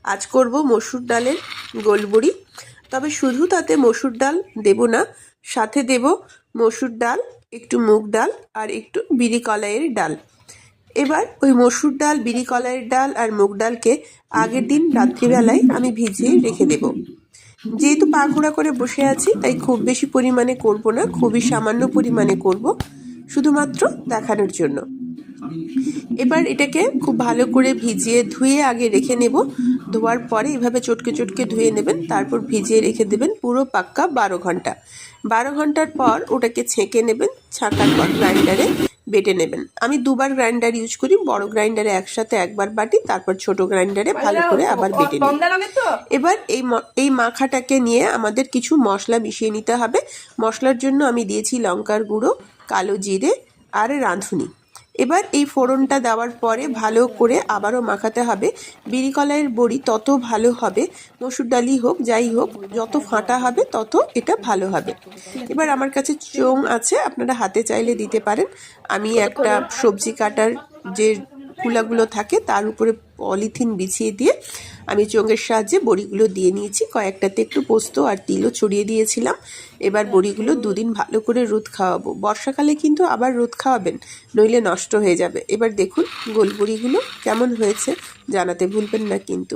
আজ করব মসুর ডালের গোলবড়ি। তবে শুধু তাতে মসুর ডাল দেব না, সাথে দেব মসুর ডাল, একটু মুগ ডাল আর একটু বিরি কলাইয়ের ডাল। এবার ওই মসুর ডাল, বিরি কলাইয়ের ডাল আর মুগ ডালকে আগের দিন রাত্রিবেলায় আমি ভিজিয়ে রেখে দেব। যেহেতু পাগুড়া করে বসে আছি তাই খুব বেশি পরিমাণে করব না, খুবই সামান্য পরিমাণে করব, শুধুমাত্র দেখানোর জন্য। এবার এটাকে খুব ভালো করে ভিজিয়ে ধুয়ে আগে রেখে নেব। ধোয়ার পরে এভাবে চটকে চটকে ধুয়ে নেবেন, তারপর ভিজিয়ে রেখে দেবেন পুরো পাক্কা 12 ঘন্টা। 12 ঘন্টার পর ওটাকে ছেঁকে নেবেন, ছাঁকার পর গ্রাইন্ডারে বেটে নেবেন। আমি দুবার গ্রাইন্ডার ইউজ করি, বড় গ্রাইন্ডারে একসাথে একবার বাটি, তারপর ছোট গ্রাইন্ডারে ভালো করে আবার বেটে নিই। এবার এই মাখাটাকে নিয়ে আমাদের কিছু মশলা মিশিয়ে নিতে হবে। মশলার জন্য আমি দিয়েছি লঙ্কার গুঁড়ো, কালো জিরে আর রাঁধুনি। এবার এই ফোড়নটা দেওয়ার পরে ভালো করে আবারও মাখাতে হবে। বিরি কলাইয়ের বড়ি তত ভালো হবে, মসুর ডালই হোক যাই হোক, যত ফাঁটা হবে তত এটা ভালো হবে। এবার আমার কাছে চোং আছে, আপনারা হাতে চাইলে দিতে পারেন। আমি একটা সবজি কাটার যে কুলাগুলো থাকে তার উপরে পলিথিন বিছিয়ে দিয়ে আমি চোঙের সাহায্যে বড়িগুলো দিয়ে নিয়েছি। কয়েকটাতে একটু পোস্ত আর তিলও ছড়িয়ে দিয়েছিলাম। এবার বড়িগুলো দুদিন ভালো করে রোদ খাওয়াবো। বর্ষাকালে কিন্তু আবার রোদ খাওয়াবেন, নইলে নষ্ট হয়ে যাবে। এবার দেখুন গোল বড়িগুলো কেমন হয়েছে জানাতে ভুলবেন না কিন্তু।